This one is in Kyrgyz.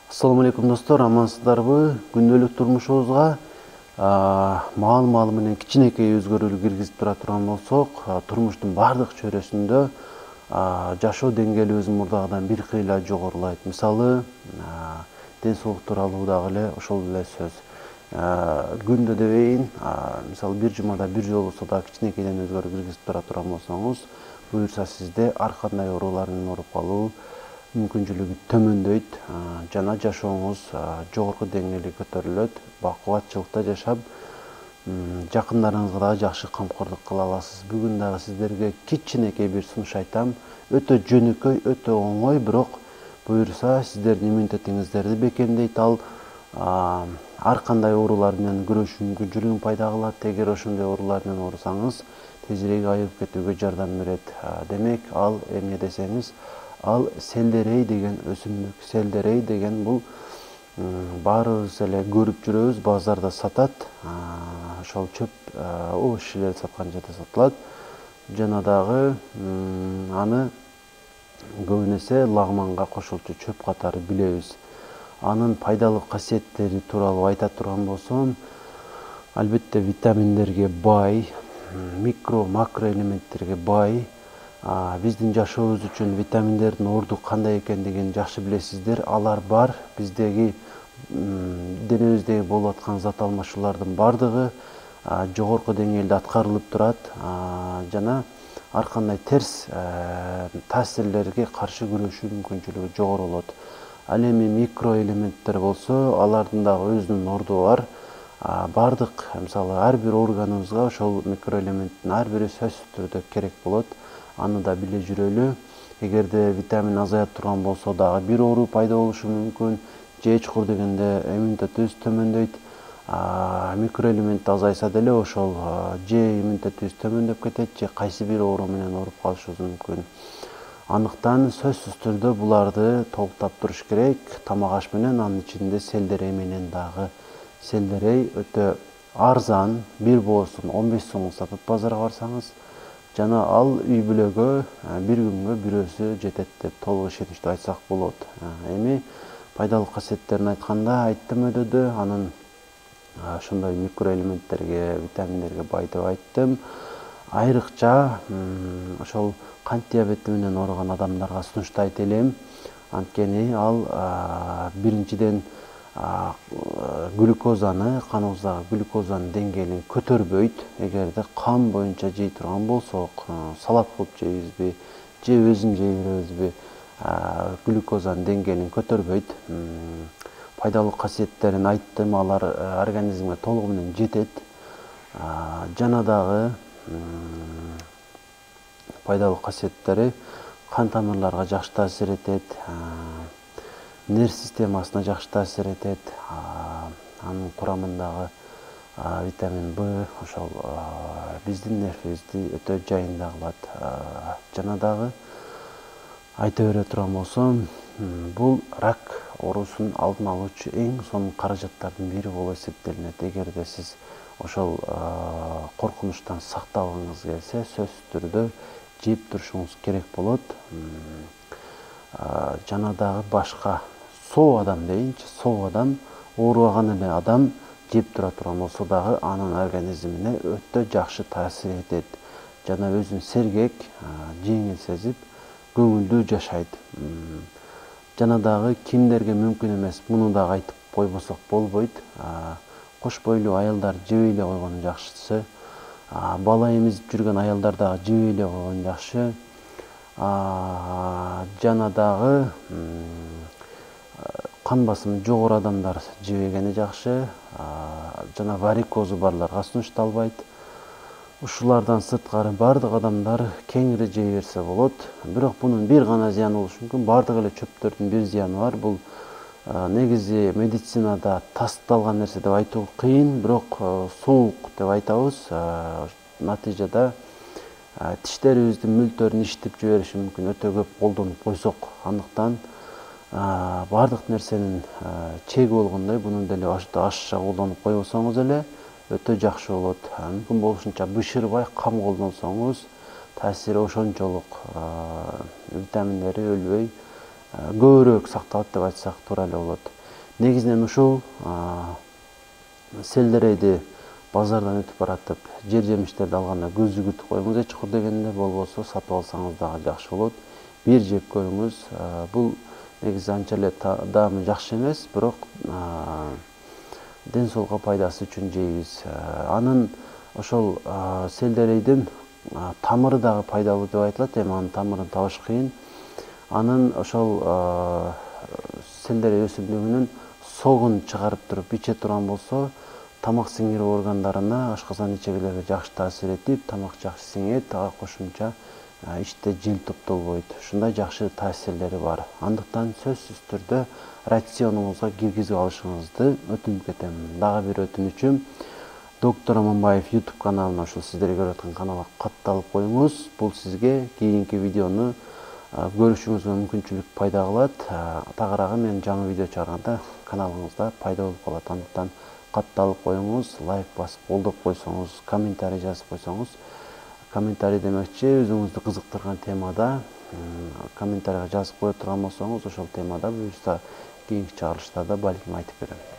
Assalamu alaikum достор, амансыздарбы? Күндөлүк турмушубузга маал менен кичинекей өзгөрүүлүк киргизип тура турган болсок, турмуштун бардык чөйрөсүндө жашоо деңгээлибиз мурдагыдан бир кыйла жогорулайт. Мисалы, ден соолук тууралуу дагы эле ошол эле сөз. Күндө дебейин, мисалы бир жумада бир жолу да кичинекейден өзгөрүү киргизип тура турган болсоңуз, буюрса сизде ар кандай оорулар менен ооруп калуу мүмкүнчүлүгү төмөндөйт жана жашооңуз жогорку деңгээлге көтөрүлөт. Бакубатчылыкта жашап, жакындарыңызга дагы жакшы камкордук кыла аласыз. Бүгүн дагы сиздерге кичинекей бир сунуш айтам. Өтө жөнөкөй, өтө оңой, бирок буюрса сиздердин иммунитетиңиздерди бекемдейт. Ал ар кандай оорулар менен күрөшүү мүмкүнчүлүгүн пайда кылат. Эгер ошондой оорулар менен оорусаңыз, тезирээк айыгып кетүүгө жардам берет. Демек, ал эмне десеңиз, ал селдерей деген өсүмдүк. Селдерей деген бул баарыбыз эле көрүп жүрөбүз, базарда сатат. Ошол чөп ош шилер саткан жерде сатылат. Жана дагы аны көбүн эсе лагманга кошулчу чөп катары билебиз. Анын пайдалуу касиеттери тууралуу айта турган болсом, албетте витаминдерге бай, микро, макро элементтерге бай. Биздин жашообуз үчүн витаминдердин орду кандай экендигин жакшы билесиздер. Алар бар. Биздеги денебиздеги болуп аткан зат алмашуулардын бардыгы жогорку деңгээлде аткарылып турат жана ар кандай терс таасирлерге каршы күрөшүү мүмкүнчүлүгү жогору болот. Ал эми микро элементтер болсо, алардын дагы өзүнүн орду бар. Бардык, мисалы, ар бир органыбызга ошол микро элементтин ар бири сөзсүз түрдө керек болот. Аны да биле жүрөлү. Эгерде витамин азая турган болсо дагы бир оору пайда болушу мүмкүн. Же чукур дегенде иммунитетибиз төмөндөйт. Микроэлемент азайса деле ошол же иммунитетибиз төмөндөп кетет, же кайсы бир оору менен ооруп калышыбыз мүмкүн. Андыктан сөзсүз түрдө буларды толуктап туруш керек. Тамак аш менен, анын ичинде селдерей менен дагы. Селдерей өтө арзан, бир боосун 15 сомго сатып базарга барсаңыз, жана ал үй бүлөгө бир күнгө бир өзү жетет деп толук ишеничтүү айтсак болот. Эми пайдалуу касиеттерин айтканда айттым өдөдө, анын ошондой микроэлементтерге, витаминдерге бай деп айттым. Айрыкча ошол кант диабети менен ооруган адамдарга сунуштайт элем. Анткени ал биринчиден глюкозаны, каныбыздагы глюкозанын деңгээлин көтөрбөйт. Эгерде кан боюнча жей турган болсок, салат кылып жейбизби, же өзүн жей беребизби, глюкозанын деңгээлин көтөрбөйт. Пайдалуу касиеттерин айттым, алар организмге толугу менен жетет. Жана дагы пайдалуу касиеттери кан тамырларга жакшы таасир этет, нерв системасына жакшы таасир этет. Анын курамындагы витамин В ошол биздин нервибизди өтө жайында кылат. Жана дагы айта бере турган болсом, бул рак оорусунун алдын алуучу эң сонун каражаттардын бири болуп эсептелинет. Эгерде сиз ошол коркунучтан сакталгыңыз келсе, сөзсүз түрдө жеп турушуңуз керек болот. Жана дагы башка соо адам дейинчи, соо адам, оорубаган эле адам жеп тура турган болсо дагы анын организмине өтө жакшы таасир этет. Жана өзүн сергек, жеңил сезип, көңүлдүү жашайт. Жана дагы кимдерге мүмкүн эмес, муну дагы айтып койбосок болбойт. Кош бойлуу аялдар жебей эле койгон жакшысы. Бала эмизип жүргөн аялдар дагы жебей эле койгон жакшы. Жана дагы кан басымы жогору адамдар жебегени жакшы. Жана варикозу барларга сунушталбайт. Ушулардан сырткары бардык адамдар кеңири жей берсе болот. Бирок бунун бир гана зыяны болушу мүмкүн. Бардык эле чөптөрдүн бир зыяны бар. Бул негизи медицинада тасталган нерсе деп айтуу кыйын, бирок суук деп айтабыз. Натыйжада тиштерибиздин мөлтөрүн ишитип жибериши мүмкүн, өтө көп колдонуп койсок. Андыктан бардык нерсенин чеги болгондой, буну деле ашыкча колдонуп койбосоңуз эле өтө жакшы болот. Мүмкүн болушунча бышырбай, кам колдонсоңуз, таасири ошончолук витаминдери өлбөй көбүрөөк сакталат деп айтсак туура эле болот. Негизинен ушул селдерейди базардан өтүп баратып жер жемиштерди алганда көз жүгүртүп коюңуз эч чукур дегенде, болбосо сатып алсаңыз дагы жакшы болот. Бир жеп көрүңүз. Бул негизи анча эле даамы жакшы эмес, бирок ден соолукка пайдасы үчүн жейбиз. Анын ошол селдерейдин тамыры дагы пайдалуу деп айтылат. Эми анын тамырын табыш кыйын. Анын ошол селдерей өсүмдүгүнүн согун чыгарып туруп иче турган болсо, тамак сиңирүү органдарына, ашказан ичегилерге жакшы таасир этип, тамак жакшы сиңет, ага кошумча ичте жил топтолбойт. Ушундай жакшы таасирлери бар. Андыктан сөзсүз түрдө рационуңузга киргизип алышыңызды өтүнүп кетем. Дагы бир өтүнүчүм, доктор Аманбаев YouTube каналына, ушул сиздер көрүп аткан каналга катталып коюңуз. Бул сизге кийинки видеону көрүшүңүзгө мүмкүнчүлүк пайда кылат. Тагыраагы мен жаңы видео чыгарганда каналыңызда пайда болуп калат. Андыктан катталып коюңуз, лайк басып колдоп койсоңуз, комментарий жазып койсоңуз. Комментарий демекчи, өзүңүздү кызыктырган темада комментарийга жазып кое турган болсоңуз, ошол темада буюрса кийинки чыгарылыштарда балким айтып берем.